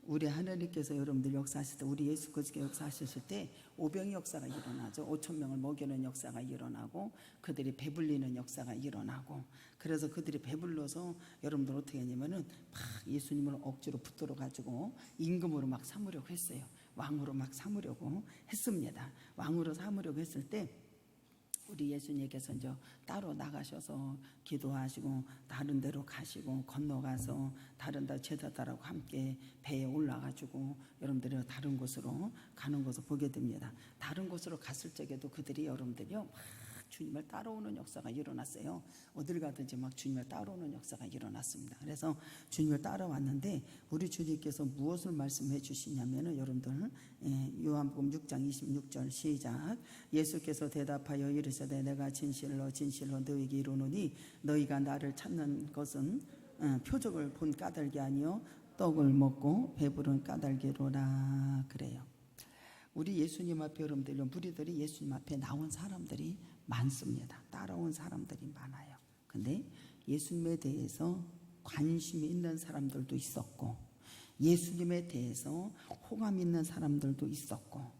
우리 하나님께서 여러분들 역사하실 때, 우리 예수 그리스도 역사하실 때 오병의 역사가 일어나죠. 5천 명을 먹이는 역사가 일어나고 그들이 배불리는 역사가 일어나고, 그래서 그들이 배불러서 여러분들 어떻게 했냐면은 막 예수님을 억지로 붙들어 가지고 임금으로 막 삼으려고 했어요. 왕으로 막 삼으려고 했습니다. 왕으로 삼으려고 했을 때 우리 예수님께서 이제 따로 나가셔서 기도하시고 다른 데로 가시고 건너가서 다른 데 제자들하고 함께 배에 올라가지고 여러분들이 다른 곳으로 가는 것을 보게 됩니다. 다른 곳으로 갔을 적에도 그들이 여러분들이요 막 주님을 따라오는 역사가 일어났어요. 어딜 가든지 막 주님을 따라오는 역사가 일어났습니다. 그래서 주님을 따라왔는데 우리 주님께서 무엇을 말씀해 주시냐면은 여러분들 요한복음 6장 26절 시작. 예수께서 대답하여 이르시되 내가 진실로 진실로 너희에게 이르노니 너희가 나를 찾는 것은 표적을 본 까닭이 아니요 떡을 먹고 배부른 까닭이로라 그래요. 우리 예수님 앞에 여러분들 무리들이 예수님 앞에 나온 사람들이 많습니다. 따라온 사람들이 많아요. 근데 예수님에 대해서 관심이 있는 사람들도 있었고 예수님에 대해서 호감 있는 사람들도 있었고,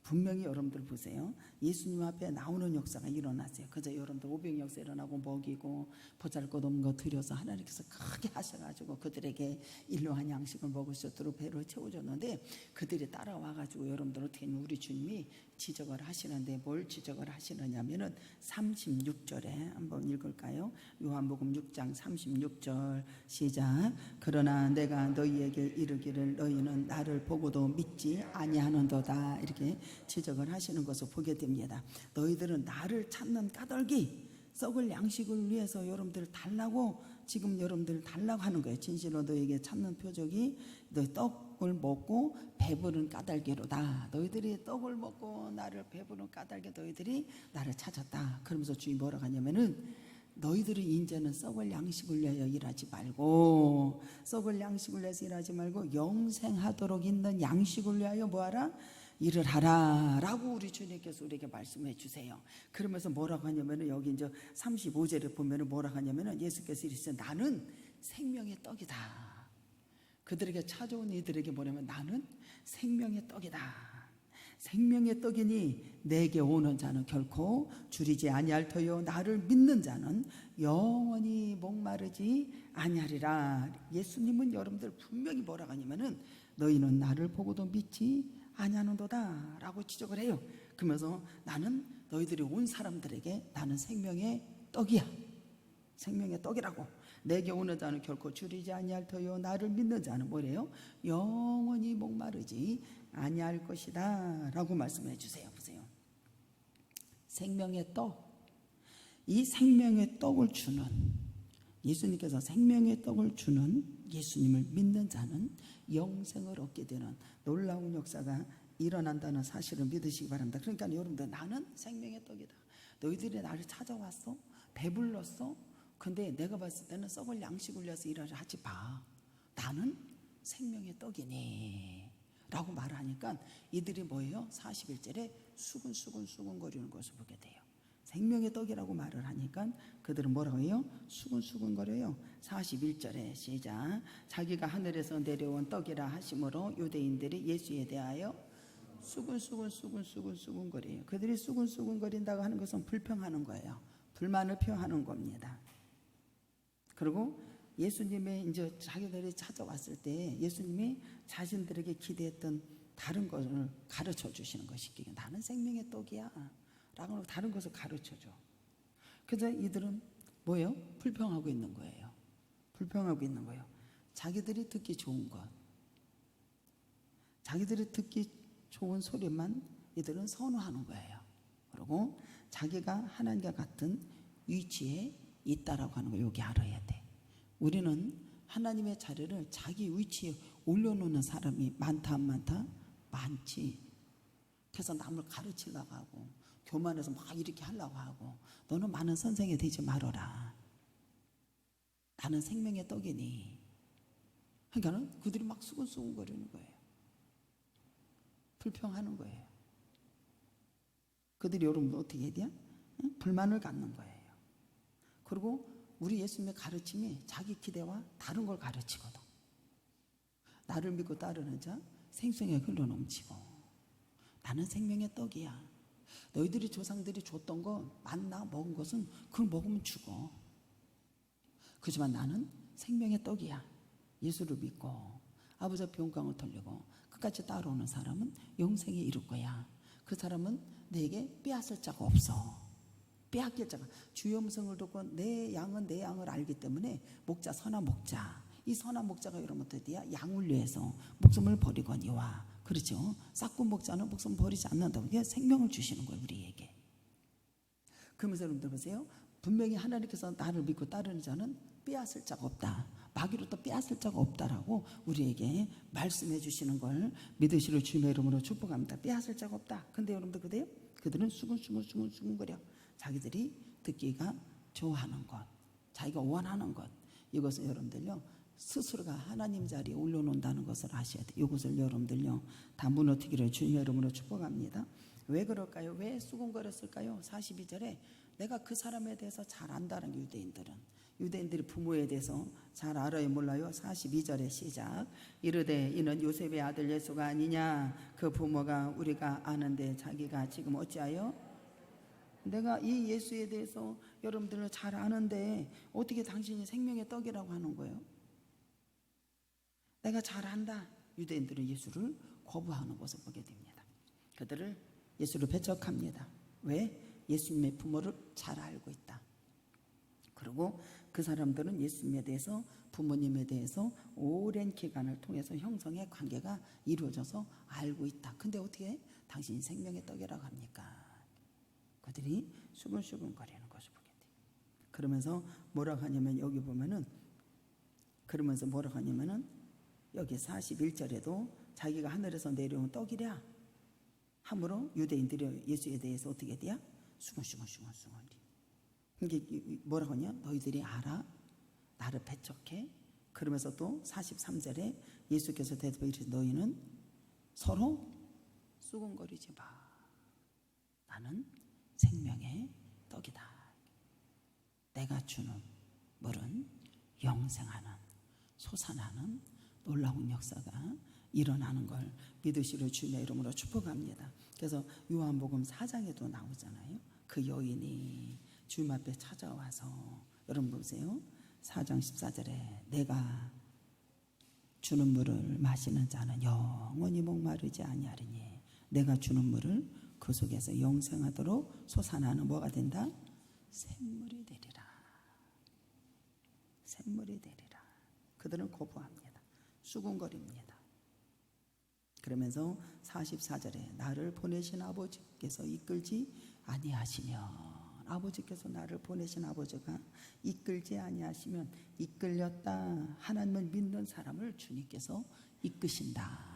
분명히 여러분들 보세요. 예수님 앞에 나오는 역사가 일어났어요. 그저 여러분들 오병 역사 일어나고 먹이고 보잘것없는 거 드려서 하나님께서 크게 하셔가지고 그들에게 일용한 양식을 먹을 수 있도록 배를 채워줬는데 그들이 따라와가지고 여러분들 어떻게 하면 우리 주님이 지적을 하시는데 뭘 지적을 하시느냐면은 36절에 한번 읽을까요? 요한복음 6장 36절 시작. 그러나 내가 너희에게 이르기를 너희는 나를 보고도 믿지 아니하는도다 이렇게 지적을 하시는 것을 보게 됩니다. 너희들은 나를 찾는 까닭이 썩을 양식을 위해서 여러분들 달라고 지금 여러분들 달라고 하는 거예요. 진실로 너에게 찾는 표적이 너희 떡을 먹고 배부른 까닭이로다. 너희들이 떡을 먹고 나를 배부른 까닭에 너희들이 나를 찾았다. 그러면서 주님 뭐라고 하냐면은 너희들이 이제는 썩을 양식을 위하여 일하지 말고 썩을 양식을 위해서 일하지 말고 영생하도록 있는 양식을 위하여 뭐하라? 일을 하라 라고 우리 주님께서 우리에게 말씀해 주세요. 그러면서 뭐라고 하냐면은 여기 이제 35절에 보면은 뭐라고 하냐면은 예수께서 이르시되 나는 생명의 떡이다. 그들에게 찾아온 이들에게 뭐냐면 나는 생명의 떡이다. 생명의 떡이니 내게 오는 자는 결코 줄이지 아니할 터요 나를 믿는 자는 영원히 목마르지 아니하리라. 예수님은 여러분들 분명히 뭐라고 하냐면은 너희는 나를 보고도 믿지 아니하는도다 라고 지적을 해요. 그러면서 나는 너희들이 온 사람들에게 나는 생명의 떡이야. 생명의 떡이라고. 내게 오는 자는 결코 줄이지 아니할 터요 나를 믿는 자는 뭐래요? 영원히 목마르지 아니할 것이다 라고 말씀해 주세요. 보세요. 생명의 떡. 이 생명의 떡을 주는 예수님께서 생명의 떡을 주는 예수님을 믿는 자는 영생을 얻게 되는 놀라운 역사가 일어난다는 사실을 믿으시기 바랍니다. 그러니까 여러분들 나는 생명의 떡이다. 너희들이 나를 찾아왔어? 배불렀어? 근데 내가 봤을 때는 썩을 양식을 위해서 일을 하지 마. 나는 생명의 떡이니 라고 말하니까 이들이 뭐예요? 41절에 수근수근수근거리는 것을 보게 돼요. 생명의 떡이라고 말을 하니까 그들은 뭐라고 해요? 수근수근거려요. 41절에 시작. 자기가 하늘에서 내려온 떡이라 하심으로 유대인들이 예수에 대하여 수근수근거려요. 그들이 수근수근거린다고 하는 것은 불평하는 거예요. 불만을 표하는 겁니다. 그리고 예수님의 이제 자기들이 찾아왔을 때 예수님이 자신들에게 기대했던 다른 것을 가르쳐 주시는 것이 나는 생명의 떡이야 라고 다른 것을 가르쳐 줘. 그래서 이들은 뭐예요? 불평하고 있는 거예요. 불평하고 있는 거예요. 자기들이 듣기 좋은 것, 자기들이 듣기 좋은 소리만 이들은 선호하는 거예요. 그리고 자기가 하나님과 같은 위치에 있다라고 하는 거 여기 알아야 돼. 우리는 하나님의 자리를 자기 위치에 올려놓는 사람이 많다 안 많다? 많지. 그래서 남을 가르치려고 하고 교만해서 막 이렇게 하려고 하고 너는 많은 선생이 되지 말아라. 나는 생명의 떡이니. 그러니까 그들이 막 수근수근거리는 거예요. 불평하는 거예요. 그들이 여러분 어떻게 해야 돼요? 불만을 갖는 거예요. 그리고 우리 예수님의 가르침이 자기 기대와 다른 걸 가르치거든. 나를 믿고 따르는 자 생수에 흘러 넘치고. 나는 생명의 떡이야. 너희들이 조상들이 줬던 거 만나 먹은 것은 그걸 먹으면 죽어. 그렇지만 나는 생명의 떡이야. 예수를 믿고 아버지 앞에 영광을 돌리고 끝까지 따라오는 사람은 영생에 이룰 거야. 그 사람은 내게 빼앗을 자가 없어. 빼앗길 자가. 주의 음성을 듣고 내 양은 내 양을 알기 때문에 목자 선한 목자. 이 선한 목자가 여러분 어디야? 양을 위해서 목숨을 버리거니와. 그렇죠? 싹군 목자는 목숨 버리지 않는다고. 이게 생명을 주시는 거예요, 우리에게. 그러면서 여러분들 보세요. 분명히 하나님께서 나를 믿고 따르는 자는 빼앗을 자가 없다. 마귀로부터 빼앗을 자가 없다라고 우리에게 말씀해 주시는 걸 믿으시는 주님의 이름으로 축복합니다. 빼앗을 자가 없다. 근데 여러분들 그래요? 그들은 수근거려. 자기들이 듣기가 좋아하는 것, 자기가 원하는 것, 이것을 여러분들요 스스로가 하나님 자리에 올려놓는다는 것을 아셔야 돼요. 이것을 여러분들요 다 무너뜨기를 주님의 이름으로 축복합니다. 왜 그럴까요? 왜 수근거렸을까요? 42절에 내가 그 사람에 대해서 잘 안다는 유대인들이 부모에 대해서 잘 알아요 몰라요? 42절의 시작. 이르되 이는 요셉의 아들 예수가 아니냐. 그 부모가 우리가 아는데 자기가 지금 어찌하여? 내가 이 예수에 대해서 여러분들을 잘 아는데 어떻게 당신이 생명의 떡이라고 하는 거예요? 내가 잘 안다. 유대인들은 예수를 거부하는 것을 보게 됩니다. 그들을 예수를 배척합니다. 왜? 예수님의 부모를 잘 알고 있다. 그리고 그 사람들은 예수님에 대해서 부모님에 대해서 오랜 기간을 통해서 형성의 관계가 이루어져서 알고 있다. 근데 어떻게 당신이 생명의 떡이라고 합니까? 그들이 수근수근거리는 것을 보게 돼요. 그러면서 뭐라고 하냐면 여기 보면은 여기 41절에도 자기가 하늘에서 내려온 떡이랴 함으로 유대인들이 예수에 대해서 어떻게 돼야? 수근수근. 이게 뭐라고 하냐? 너희들이 알아? 나를 배척해? 그러면서 또 43절에 예수께서 대답해 이르시되 너희는 서로 수근거리지 마. 나는 생명의 떡이다. 내가 주는 물은 영생하는 솟아나는 놀라운 역사가 일어나는 걸 믿으시려 주님의 이름으로 축복합니다. 그래서 요한복음 4장에도 나오잖아요. 그 여인이 주님 앞에 찾아와서 여러분 보세요. 4장 14절에 내가 주는 물을 마시는 자는 영원히 목마르지 아니하리니 내가 주는 물을 그 속에서 영생하도록 솟아나는 뭐가 된다? 샘물이 되리라. 그들은 거부합니다. 수군거립니다. 그러면서 44절에 나를 보내신 아버지께서 이끌지 아니하시면 아버지께서 나를 보내신 아버지가 이끌지 아니하시면 이끌렸다. 하나님을 믿는 사람을 주님께서 이끄신다.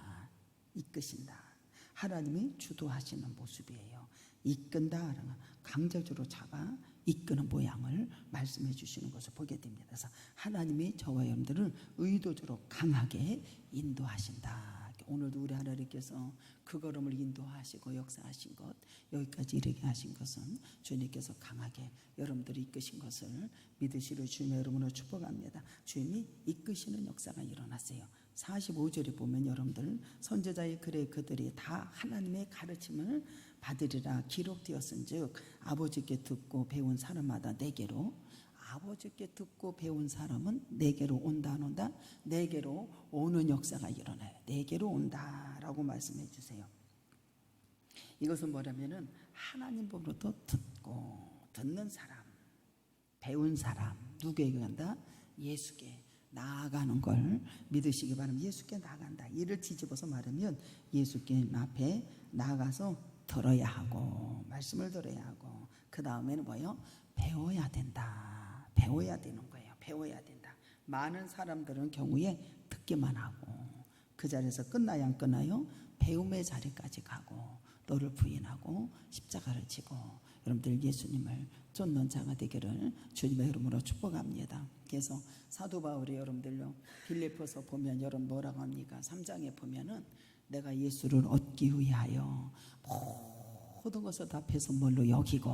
하나님이 주도하시는 모습이에요. 이끈다. 강제적으로 잡아 이끄는 모양을 말씀해 주시는 것을 보게 됩니다. 그래서 하나님이 저와 여러분들을 의도적으로 강하게 인도하신다. 오늘도 우리 하나님께서 그 걸음을 인도하시고 역사하신 것, 여기까지 이르게 하신 것은 주님께서 강하게 여러분들을 이끄신 것을 믿으시려 주님의 이름으로 축복합니다. 주님이 이끄시는 역사가 일어났어요. 45절에 보면 여러분들 선지자의 글에 그들이 다 하나님의 가르침을 받으리라 기록되었은즉 아버지께 듣고 배운 사람마다 내게로 아버지께 듣고 배운 사람은 내게로 온다 안 온다? 내게로 오는 역사가 일어나요. 내게로 온다라고 말씀해 주세요. 이것은 뭐냐면은 하나님으로부터 듣고 듣는 사람, 배운 사람 누구에게 간다? 예수께 나아가는 걸 믿으시기 바랍니다. 예수께 나간다. 이를 뒤집어서 말하면 예수께 앞에 나가서 들어야 하고 말씀을 들어야 하고 그 다음에는 뭐예요? 배워야 된다. 배워야 되는 거예요. 배워야 된다. 많은 사람들은 경우에 듣기만 하고 그 자리에서 끝나야 안 끝나요? 배움의 자리까지 가고 너를 부인하고 십자가를 지고 여러분들 예수님을 쫓는 자가 되기를 주님의 이름으로 축복합니다. 그래서 사도 바울이 여러분들요 빌립보서 보면 여러분 뭐라고 합니까? 3장에 보면은 내가 예수를 얻기 위하여 모든 것을 다 배설물로 여기고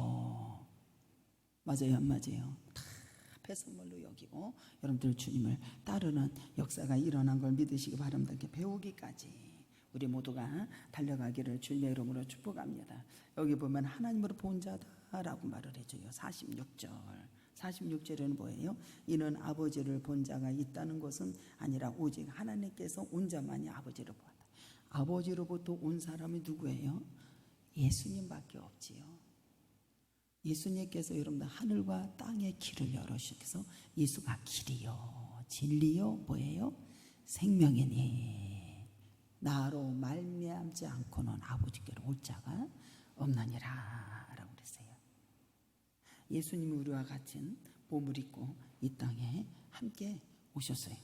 맞아요 안 맞아요? 다 앞에 선물로 여기고 여러분들 주님을 따르는 역사가 일어난 걸 믿으시기 바랍니다. 이렇게 배우기까지 우리 모두가 달려가기를 주님의 이름으로 축복합니다. 여기 보면 하나님으로 본 자다라고 말을 해줘요. 46절에는 뭐예요? 이는 아버지를 본 자가 있다는 것은 아니라 오직 하나님께서 온 자만이 아버지를 보았다. 아버지로부터 온 사람이 누구예요? 예수님밖에 없지요. 예수님께서 여러분들 하늘과 땅의 길을 열어주셔서 예수가 길이요 진리요 뭐예요? 생명이니 나로 말미암지 않고는 아버지께로 올 자가 없느니라 라고 그랬어요. 예수님이 우리와 같은 몸을 입고 이 땅에 함께 오셨어요.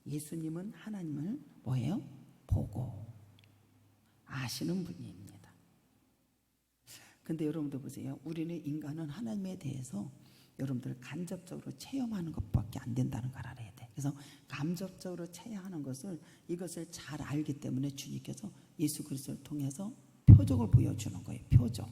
예수님은 하나님을 뭐예요? 보고 아시는 분입니다. 근데 여러분들 보세요. 우리는 인간은 하나님에 대해서 여러분들 간접적으로 체험하는 것밖에 안 된다는 걸 알아야 돼. 그래서 간접적으로 체험하는 것을 이것을 잘 알기 때문에 주님께서 예수 그리스도를 통해서 표적을 보여주는 거예요. 표적.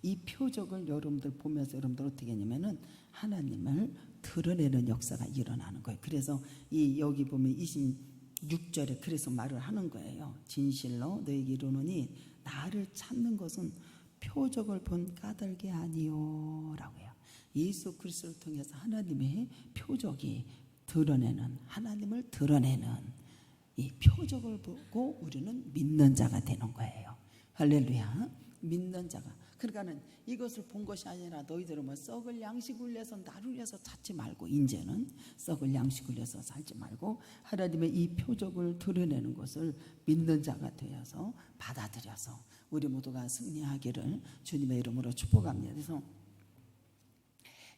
이 표적을 여러분들 보면서 여러분들 어떻게 하냐면은 하나님을 드러내는 역사가 일어나는 거예요. 그래서 이 여기 보면 26절에 그래서 말을 하는 거예요. 진실로 너에게 이르노니 나를 찾는 것은 표적을 본 까닭이 아니요 라고요. 예수 그리스도를 통해서 하나님의 표적이 드러내는 하나님을 드러내는 이 표적을 보고 우리는 믿는 자가 되는 거예요. 할렐루야. 믿는 자가. 그러니까는 이것을 본 것이 아니라 너희들은 뭐 썩을 양식을 위해서 나를 위해서 찾지 말고 이제는 썩을 양식을 위해서 살지 말고 하나님의 이 표적을 드러내는 것을 믿는 자가 되어서 받아들여서 우리 모두가 승리하기를 주님의 이름으로 축복합니다. 그래서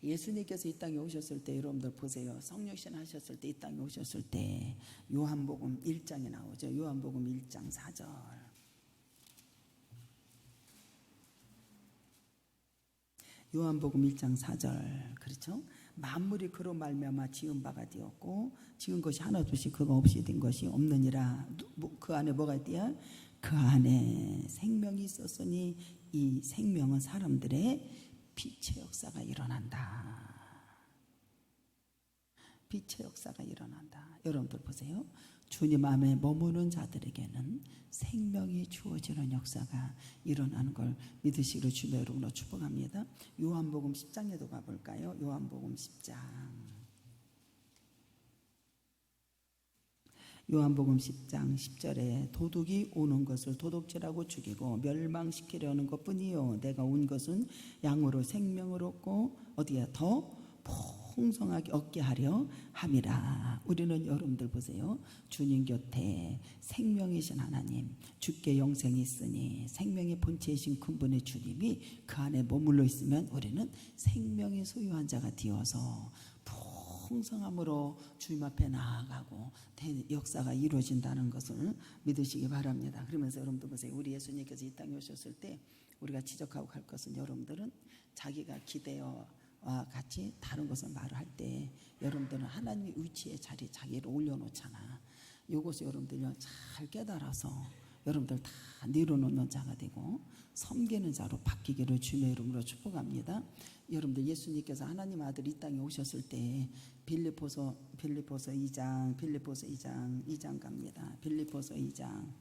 예수님께서 이 땅에 오셨을 때 여러분들 보세요. 성육신 하셨을 때 이 땅에 오셨을 때 요한복음 1장에 나오죠. 요한복음 1장 4절. 요한복음 1장 4절. 그렇죠? 만물이 그로 말미암아 지은 바가 되었고 지은 것이 하나둘씩 그가 없이 된 것이 없느니라. 그 안에 뭐가 있대요? 그 안에 생명이 있었으니 이 생명은 사람들의 빛의 역사가 일어난다. 빛의 역사가 일어난다. 여러분들 보세요. 주님 안에 머무는 자들에게는 생명이 주어지는 역사가 일어나는 걸 믿으시기를 주님의 이름으로 축복합니다. 요한복음 10장에도 가볼까요? 요한복음 10장. 요한복음 10장 10절에 도둑이 오는 것을 도둑질하고 죽이고 멸망시키려는 것뿐이요 내가 온 것은 양으로 생명을 얻고 어디야 더 풍성하게 얻게 하려 함이라. 우리는 여러분들 보세요. 주님 곁에 생명이신 하나님 주께 영생이 있으니 생명의 본체이신 근본의 주님이 그 안에 머물러 있으면 우리는 생명의 소유한 자가 되어서 풍성함으로 주님 앞에 나아가고 역사가 이루어진다는 것을 믿으시기 바랍니다. 그러면서 여러분들 보세요. 우리 예수님께서 이 땅에 오셨을 때 우리가 지적하고 갈 것은 여러분들은 자기가 기대와 같이 다른 것을 말을 할 때 여러분들은 하나님의 위치의 자리에 자기를 올려놓잖아. 이것을 여러분들이 잘 깨달아서 여러분들 다 내려놓는 자가 되고 섬기는 자로 바뀌기를 주님의 이름으로 축복합니다. 여러분들 예수님께서 하나님 아들 이 땅에 오셨을 때 빌립보서 2장 갑니다. 빌립보서 2장.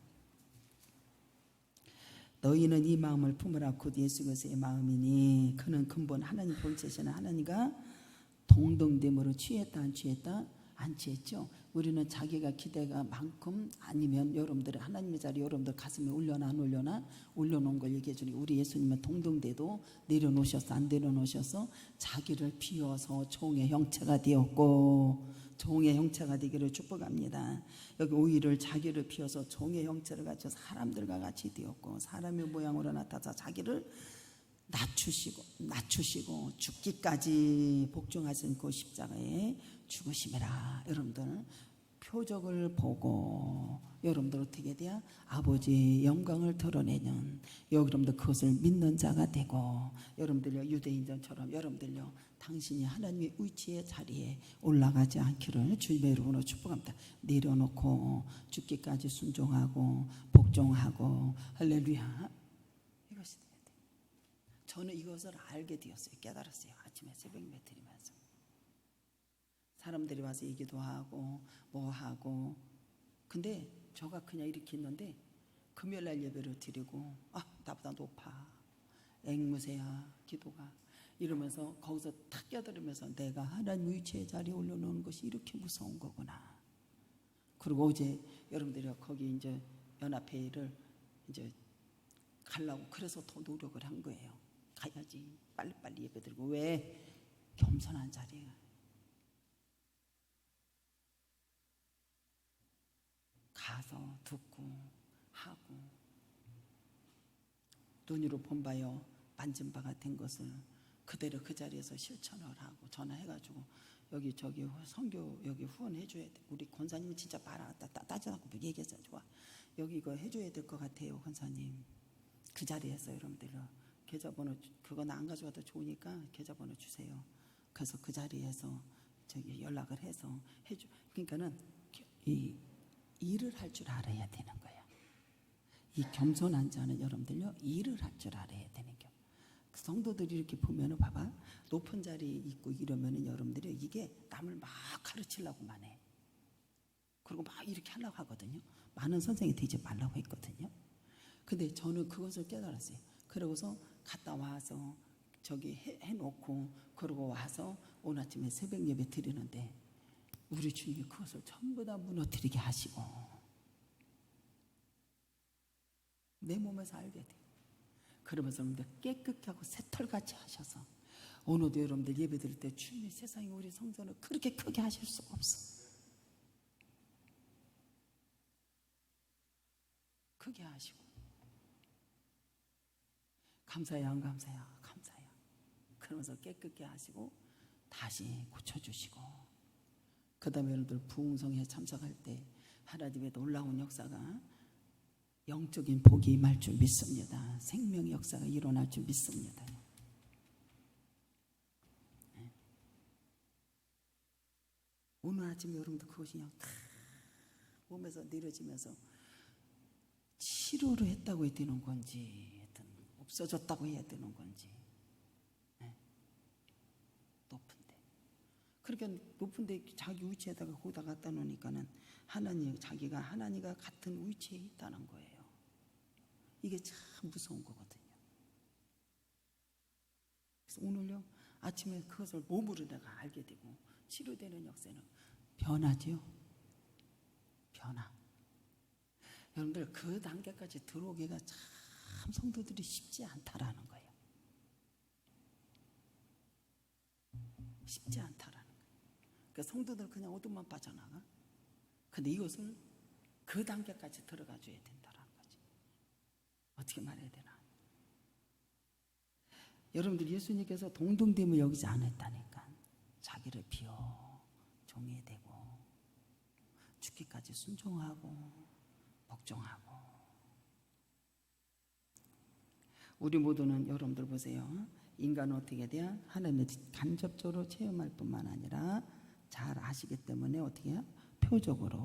너희는 이 마음을 품으라 곧 예수 그리스도의 마음이니 그는 근본 하나님 본체시는 하나님과 동등됨으로 취했다 안 취했다? 안 취했죠. 우리는 자기가 기대가 만큼 아니면 여러분들의 하나님의 자리 여러분들 가슴에 올려나 안 올려나 올려놓은 걸 얘기해 주니 우리 예수님은 동등돼도 내려놓으셔서 안 내려놓으셔서 자기를 비워서 종의 형체가 되었고 종의 형체가 되기를 축복합니다. 여기 오히려 자기를 비워서 종의 형체를 가지고 사람들과 같이 되었고 사람의 모양으로 나타나서 자기를 낮추시고 죽기까지 복종하신 그 십자가에 죽으심이라. 여러분들 표적을 보고 여러분들 어떻게 돼야 아버지의 영광을 드러내는 여러분들 그것을 믿는 자가 되고 여러분들요 유대인들처럼 여러분들요 당신이 하나님의 위치의 자리에 올라가지 않기를 주님의 이름으로 축복합니다. 내려놓고 죽기까지 순종하고 복종하고 할렐루야. 이것이 돼야 돼. 저는 이것을 알게 되었어요. 깨달았어요. 아침에 새벽 예배 드리면서 사람들이 와서 얘기도 하고 뭐 하고. 근데 저가 그냥 이렇게 있는데 금요일날 예배를 드리고 나보다 높아, 앵무새야 기도가, 이러면서 거기서 탁 껴들으면서 내가 하나님 위치의 자리에 올려놓는 것이 이렇게 무서운 거구나. 그리고 어제 여러분들이 거기 이제 연합회를 이제 가려고 그래서 더 노력을 한 거예요. 가야지, 빨리빨리 예배드리고. 왜? 겸손한 자리에 가서 듣고 하고, 눈으로 본 바요 만진 바가 된 것을 그대로 그 자리에서 실천을 하고, 전화해가지고 여기 저기 선교 여기 후원해 줘야 돼. 우리 권사님 진짜 봐라, 따져갖고 얘기해서 좋아. 여기 이거 해줘야 될 것 같아요, 권사님. 그 자리에서 여러분들 계좌번호, 그건 안 가져가도 좋으니까 계좌번호 주세요. 그래서 그 자리에서 저기 연락을 해서 해줘. 그러니까는 이 일을 할 줄 알아야 되는 거야. 이 겸손한 자는 여러분들요, 일을 할 줄 알아야 되는 거. 성도들이 이렇게 보면은 봐봐, 높은 자리에 있고 이러면은 여러분들이 이게 남을 막 가르치려고만 해. 그리고 막 이렇게 하려고 하거든요. 많은 선생이 되지 말라고 했거든요. 근데 저는 그것을 깨달았어요. 그러고서 갔다 와서 저기 해놓고 그러고 와서 오늘 아침에 새벽 예배 드리는데 우리 주님이 그것을 전부 다 무너뜨리게 하시고 내 몸에서 알게 돼. 그러면서 여러분들 깨끗게 하고 새털같이 하셔서 오늘도 여러분들 예배 드릴 때 주님이 세상에 우리 성전을 그렇게 크게 하실 수가 없어. 크게 하시고 감사해요, 안 감사해요? 감사해요. 그러면서 깨끗게 하시고 다시 고쳐주시고, 그 다음에 여러분들 부흥성에 참석할 때 하나님의 놀라운 역사가, 영적인 복이 임할 줄 믿습니다. 생명의 역사가 일어날 줄 믿습니다. 네. 오늘 아침에 여러분들 그것이 그냥 다 몸에서 내려지면서 치료를 했다고 해야 되는 건지, 없어졌다고 해야 되는 건지. 네. 높은데, 그러니까 높은데 자기 위치에다가 거기다 갖다 놓으니까는 하나님, 자기가 하나님과 같은 위치에 있다는 거예요. 이게 참 무서운 거거든요. 그래서 오늘요 아침에 그것을 몸으로 내가 알게 되고 치료되는 역사는 변화죠. 변화. 여러분들 그 단계까지 들어오기가 참 성도들이 쉽지 않다라는 거예요. 쉽지 않다라는 거예요. 그러니까 성도들 그냥 어둠만 빠져나가. 근데 이것을 그 단계까지 들어가 줘야 된다라는 거지. 어떻게 말해야 되나? 여러분들 예수님께서 동등됨을 여기지 않았다니까. 자기를 비워 종이 되고 죽기까지 순종하고 복종하고. 우리 모두는 여러분들 보세요. 인간은 어떻게 돼요? 하나님을 간접적으로 체험할 뿐만 아니라 잘 아시기 때문에 어떻게 해요? 표적으로.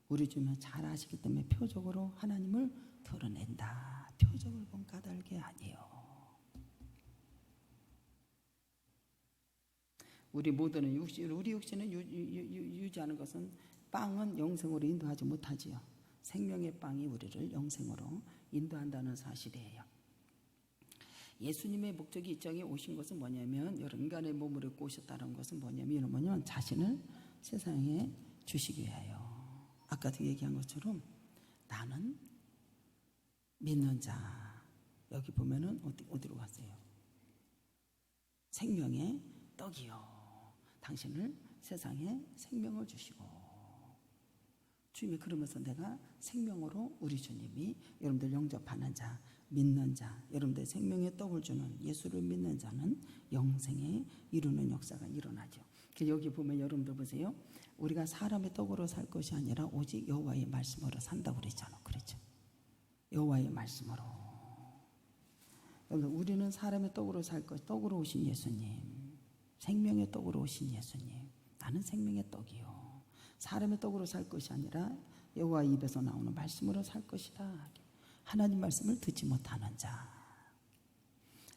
우리 주님은 잘 아시기 때문에 표적으로 하나님을 드러낸다. 표적을 본 까닭이 아니에요. 우리 모두는 우리 육신은 유지하는 것은, 빵은 영생으로 인도하지 못하지요. 생명의 빵이 우리를 영생으로 인도한다는 사실이에요. 예수님의 목적이 이 땅에 오신 것은 뭐냐면, 여러 인간의 몸을 입고 오셨다는 것은 뭐냐면 자신을 세상에 주시기 위하여. 아까도 얘기한 것처럼 나는 믿는 자, 여기 보면은 어디로 가세요? 생명의 떡이요. 당신을 세상에 생명을 주시고. 주님이 그러면서 내가 생명으로, 우리 주님이 여러분들 영접하는 자, 믿는 자, 여러분들 생명의 떡을 주는 예수를 믿는 자는 영생에 이루는 역사가 일어나죠. 여기 보면 여러분들 보세요. 우리가 사람의 떡으로 살 것이 아니라 오직 여호와의 말씀으로 산다고 그랬잖아. 그렇죠? 여호와의 말씀으로. 여러분, 우리는 사람의 떡으로 살 것, 떡으로 오신 예수님, 생명의 떡으로 오신 예수님. 나는 생명의 떡이요. 사람의 떡으로 살 것이 아니라 여호와 입에서 나오는 말씀으로 살 것이다. 하나님 말씀을 듣지 못하는 자,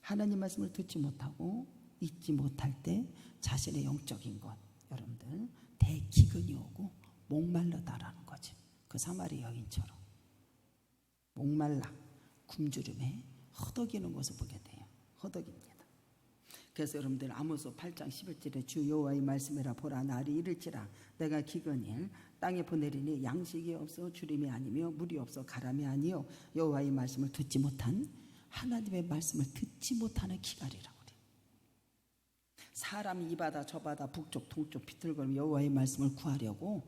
하나님 말씀을 듣지 못하고 잊지 못할 때 자신의 영적인 것, 여러분들 대기근이 오고 목말르다라는 거지. 그 사마리 여인처럼 목말라 굶주림에 허덕이는 것을 보게 돼요. 허덕입니다. 그래서 여러분들 아모스 8장 11절에 주 여호와의 말씀이라 보라 날이 이를지라 내가 기근일 땅에 보내리니 양식이 없어 주림이 아니며 물이 없어 가람이 아니요 여호와의 말씀을 듣지 못한 하나님의 말씀을 듣지 못하는 기갈이라고 그래. 사람이 이 바다 저 바다 북쪽 동쪽 비틀거리며 여호와의 말씀을 구하려고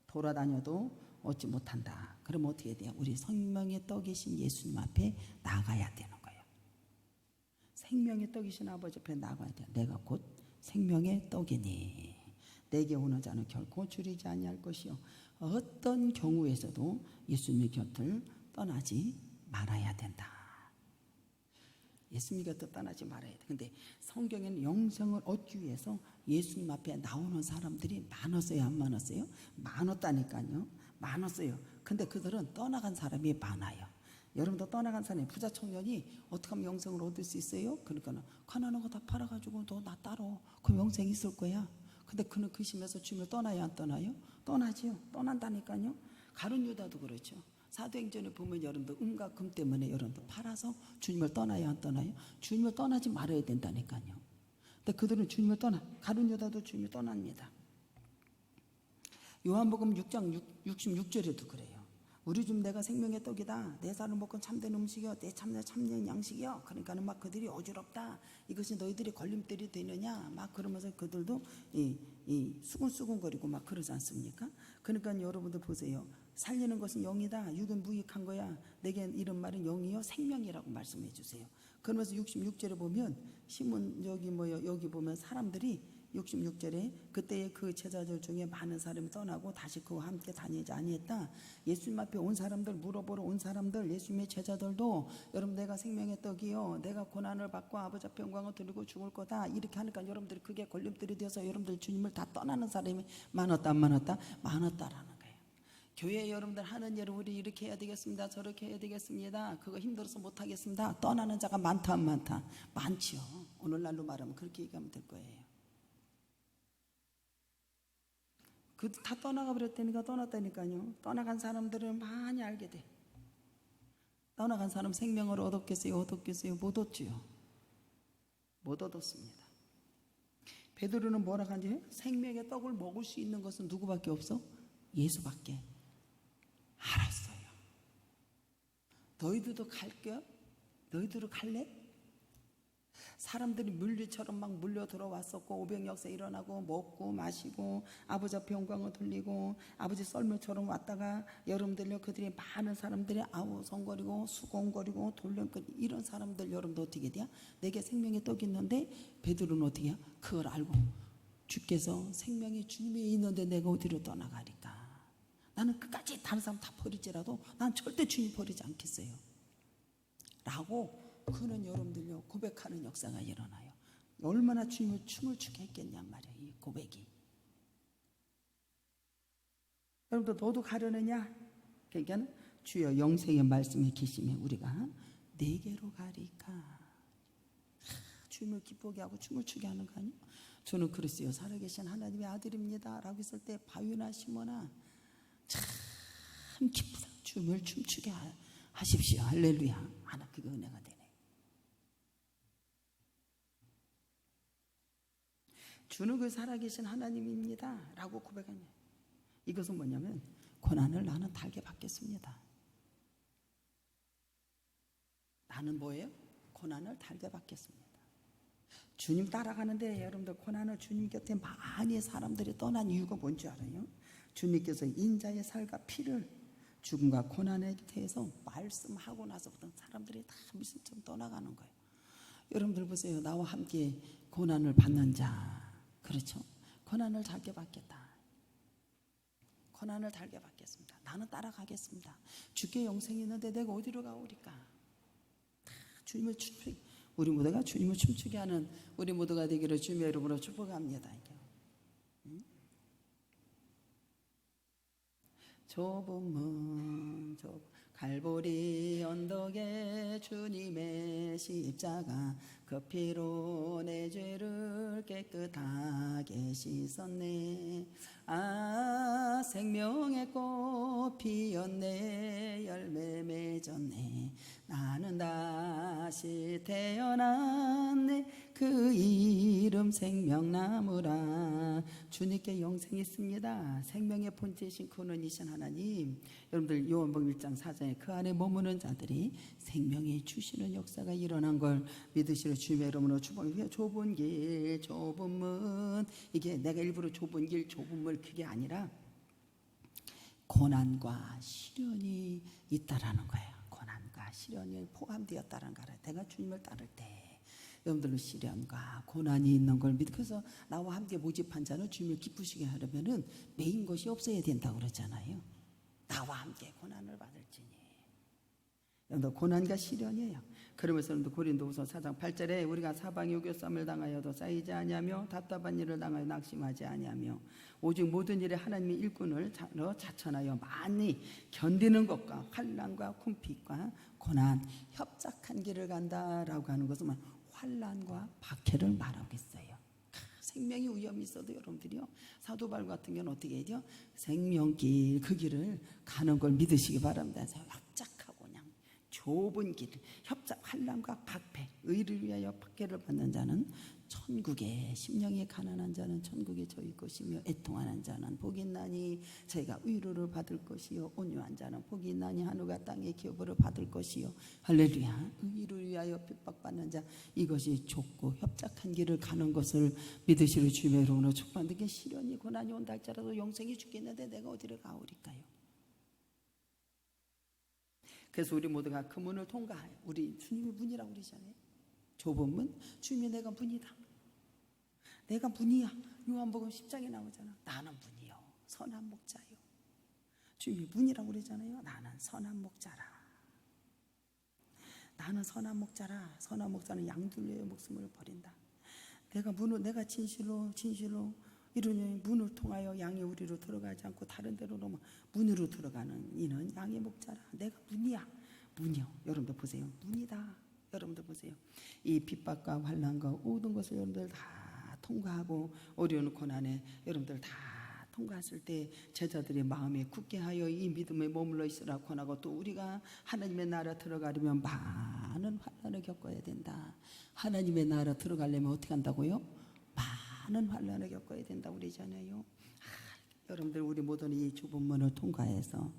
돌아다녀도 얻지 못한다. 그럼 어떻게 해야 돼요? 우리 생명의 떡이신 예수님 앞에 나가야 되는 거예요. 생명의 떡이신 아버지 앞에 나가야 돼요. 내가 곧 생명의 떡이니 내게 오는 자는 결코 줄이지 아니할 것이요 어떤 경우에서도 예수님의 곁을 떠나지 말아야 된다. 예수님 곁을 떠나지 말아야 돼. 근데 성경에는 영생을 얻기 위해서 예수님 앞에 나오는 사람들이 많았어요, 안 많았어요? 많았다니까요. 많았어요. 근데 그들은 떠나간 사람이 많아요. 여러분도 떠나간 사람이 부자 청년이 어떻게 하면 영생을 얻을 수 있어요? 그러니까 가난한 거 다 팔아가지고 너 나 따로 그럼 영생 있을 거야. 근데 그는 그 심에서 주님을 떠나요, 안 떠나요? 떠나지요. 떠난다니까요. 가룟 유다도 그렇죠. 사도행전에 보면 여러분들 은과 금 때문에 여러분들 팔아서 주님을 떠나요, 안 떠나요? 주님을 떠나지 말아야 된다니까요. 근데 그들은 주님을 가룟 유다도 주님을 떠납니다. 요한복음 6장 66절에도 그래요. 우리 중 내가 생명의 떡이다. 내 살을 먹고 참된 음식이요. 내 참된 양식이요. 그러니까는 막 그들이 어지럽다. 이것이 너희들이 걸림돌이 되느냐. 막 그러면서 그들도 이 수근수근거리고 막 그러지 않습니까? 그러니까 여러분들 보세요. 살리는 것은 영이다. 육은 무익한 거야. 내게 이런 말은 영이요 생명이라고 말씀해 주세요. 그러면서 66절에 보면 시몬 여기 보면 사람들이 66절에 그때의 그 제자들 중에 많은 사람이 떠나고 다시 그와 함께 다니지 아니했다. 예수님 앞에 온 사람들 물어보러 온 사람들 예수님의 제자들도 여러분 내가 생명의 떡이요 내가 고난을 받고 아버지 앞에 영광을 돌리고 죽을 거다 이렇게 하니까 여러분들이 그게 걸림돌이 되어서 여러분들 주님을 다 떠나는 사람이 많았다 안 많았다? 많았다라는 거예요. 교회 여러분들 하는 일을 우리 이렇게 해야 되겠습니다. 저렇게 해야 되겠습니다. 그거 힘들어서 못하겠습니다. 떠나는 자가 많다 안 많다? 많지요. 오늘날로 말하면 그렇게 얘기하면 될 거예요. 다 떠나가 버렸다니까 떠났다니까요. 떠나간 사람들은 많이 알게 돼. 떠나간 사람 생명을 얻었겠어요? 얻었겠어요? 못 얻지요. 못 얻었습니다. 베드로는 뭐라 하지? 생명의 떡을 먹을 수 있는 것은 누구밖에 없어? 예수밖에. 알았어요. 너희들도 갈게요? 너희들도 갈래? 사람들이 물리처럼 막 물려 들어왔었고 오병역사 일어나고 먹고 마시고 아버지 앞에 영광을 돌리고 아버지 썰물처럼 왔다가 여러분들요 그들이 많은 사람들이 아우성거리고 수공거리고 돌려거리고 이런 사람들 여러분들 어떻게 돼요? 내게 생명의 떡이 있는데 베드로는 어떻게 해요? 그걸 알고 주께서 생명이 주님에 있는데 내가 어디로 떠나가리까? 나는 끝까지 다른 사람 다 버리지라도 난 절대 주님 버리지 않겠어요 라고 그는 여러분들요 고백하는 역사가 일어나요. 얼마나 주님을 춤을 추게 했겠냔 말이에요. 이 고백이. 여러분들 너도 가려느냐? 그러니까 주여 영생의 말씀에 계시면 우리가 내게로 가리까. 주님을 기쁘게 하고 춤을 추게 하는 거 아니에요? 저는 그랬어요. 살아계신 하나님의 아들입니다 라고 했을 때 바위나 시모나 참 기쁘다. 주님을 춤추게 하십시오. 할렐루야. 하나 그게 은혜가 되네. 주는 그 살아계신 하나님입니다 라고 고백하냐. 이것은 뭐냐면 고난을 나는 달게 받겠습니다. 나는 뭐예요? 고난을 달게 받겠습니다. 주님 따라가는데 여러분들 고난을 주님 곁에 많이 사람들이 떠난 이유가 뭔지 알아요? 주님께서 인자의 살과 피를 죽음과 고난에 대해서 말씀하고 나서부터 사람들이 다 미신처럼 떠나가는 거예요. 여러분들 보세요. 나와 함께 고난을 받는 자 그렇죠? 고난을 달게 받겠다. 고난을 달게 받겠습니다. 나는 따라가겠습니다. 주께 영생이 있는데 내가 어디로 가오리까? 주님을 춤추게 우리 모두가 주님을 춤추게 하는 우리 모두가 되기를 주님의 이름으로 축복합니다. 좁은 문 갈보리 언덕에 주님의 십자가 그 피로 내 죄를 깨끗하게 씻었네. 아 생명의 꽃 피었네. 열매 맺었네. 나는 다시 태어났네. 그 이름 생명나무라. 주님께 영생이 있습니다. 생명의 본체이신 근원이신 하나님, 여러분들 요한복음 1장 4장에 그 안에 머무는 자들이 생명이 주시는 역사가 일어난 걸 믿으시러 주님의 이름으로 축복합니다. 좁은 길 좁은 문, 이게 내가 일부러 좁은 길 좁은 문 그게 아니라 고난과 시련이 있다라는 거예요. 고난과 시련이 포함되었다는 거예요. 내가 주님을 따를 때 여러분들은 시련과 고난이 있는 걸 믿어서 나와 함께 모집한 자는 주님을 기쁘시게 하려면은 메인 것이 없어야 된다고 그러잖아요. 나와 함께 고난을 받을지니. 여러분들 고난과 시련이에요. 그러면서 여러분들 고린도후서 4장 8절에 우리가 사방에 우겨쌈을 당하여도 쌓이지 아니하며 답답한 일을 당하여 낙심하지 아니하며 오직 모든 일에 하나님의 일꾼을 자천하여 많이 견디는 것과 환난과 궁핍과 고난 협착한 길을 간다라고 하는 것은 환난과 박해를 말하고 있어요. 생명이 위험이 있어도 여러분들이요, 사도 바울 같은 경우는 어떻게 해요? 생명길 그 길을 가는 걸 믿으시기 바랍니다. 협착하고 그냥 좁은 길, 협착, 환난과 박해, 의를 위하여 박해를 받는 자는 천국에, 심령이 가난한 자는 천국에 저희 것이며 애통하는 자는 복이 있나니 저희가 위로를 받을 것이요 온유한 자는 복이 있나니 하늘과 땅의 기업을 받을 것이요. 할렐루야. 의를 위하여 핍박받는 자, 이것이 좁고 협착한 길을 가는 것을 믿으시러 주님의 이름으로 축복합니다. 이게 시련이 고난이 온다 할지라도 영생이 죽겠는데 내가 어디를 가오리까요? 그래서 우리 모두가 그 문을 통과해요. 우리 주님이 문이라고 그러잖아요. 좁은 문, 주님이 내가 문이다. 내가 문이야. 요한복음 10장에 나오잖아. 나는 문이요 선한 목자요. 주님이 문이라고 그러잖아요. 나는 선한 목자라. 나는 선한 목자라. 선한 목자는 양들 위해 목숨을 버린다. 내가 문을, 내가 진실로 이르니 문을 통하여 양이 우리로 들어가지 않고 다른 데로 문으로 들어가는 이는 양의 목자라. 내가 문이야. 문이요. 여러분들 보세요. 문이다. 여러분들 보세요. 이 핍박과 환난과 모든 것을 여러분들 다 통과하고 어려운 고난에 여러분들 다 통과했을 때 제자들의 마음에 굳게 하여 이 믿음에 머물러 있으라 권하고, 또 우리가 하나님의 나라 들어가려면 많은 환난을 겪어야 된다. 하나님의 나라 들어가려면 어떻게 한다고요? 많은 환난을 겪어야 된다고 그러잖아요. 여러분들 우리 모두는 이 좁은 문을 통과해서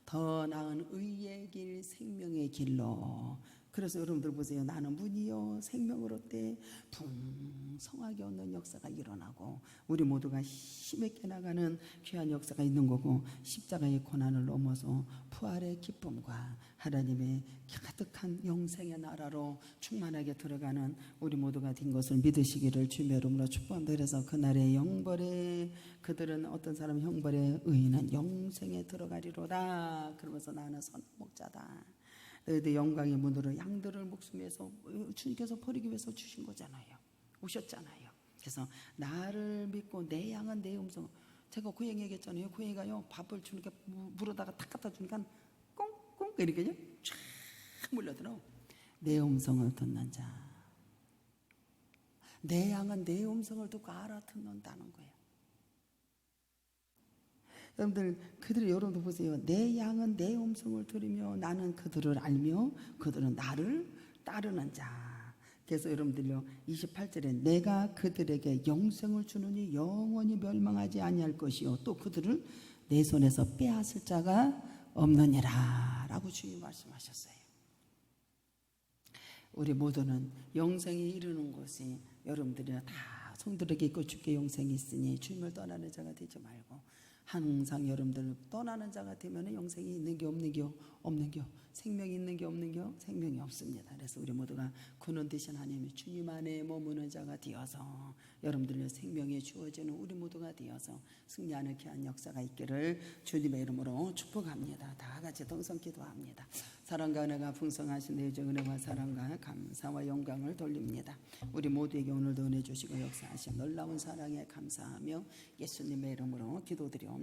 더 나은 의의 길, 생명의 길로. 그래서 여러분들 보세요. 나는 문이요 생명을 얻되 풍성하게 얻는 역사가 일어나고 우리 모두가 힘있게 나가는 귀한 역사가 있는 거고, 십자가의 고난을 넘어서 부활의 기쁨과 하나님의 가득한 영생의 나라로 충만하게 들어가는 우리 모두가 된 것을 믿으시기를 주님의 이름으로 축복합니다. 그래서 그날의 영벌에 그들은 어떤 사람은 형벌에 의인은 영생에 들어가리로다. 그러면서 나는 선목자다. 너희들 영광의 문으로 양들을 목숨에서 주님께서 버리기 위해서 주신 거잖아요. 오셨잖아요. 그래서 나를 믿고 내 양은 내 음성. 제가 그 얘기 얘기했잖아요. 그 얘기가요, 밥을 주니까 물에다가 탁 갖다 주니까 꽁꽁 이렇게요 쫙 물려들어. 내 음성을 듣는 자, 내 양은 내 음성을 듣고 알아듣는다는 거예요. 여러분들, 그들이, 여러분들 보세요. 내 양은 내 음성을 들으며 나는 그들을 알며 그들은 나를 따르는 자. 그래서 여러분들요, 28절에 내가 그들에게 영생을 주느니 영원히 멸망하지 아니할 것이요 또 그들을 내 손에서 빼앗을 자가 없느니라 라고 주님 말씀하셨어요. 우리 모두는 영생에 이르는 것이 여러분들이 다 성들에게 있고 주께 영생이 있으니 주님을 떠나는 자가 되지 말고 항상 여러분들 떠나는 자가 되면 영생이 있는 게 없는 게 없는 게 생명이 있는 게 없는 게 생명이 없습니다. 그래서 우리 모두가 근원 되신 하나님의 주님 안에 머무는 자가 되어서 여러분들의 생명에 주어지는 우리 모두가 되어서 승리하는 귀한 역사가 있기를 주님의 이름으로 축복합니다. 다 같이 동성 기도합니다. 사랑과 은혜가 풍성하신 내적 은혜와 사랑과 감사와 영광을 돌립니다. 우리 모두에게 오늘도 은혜 주시고 역사하신 놀라운 사랑에 감사하며 예수님의 이름으로 기도드리옵니다.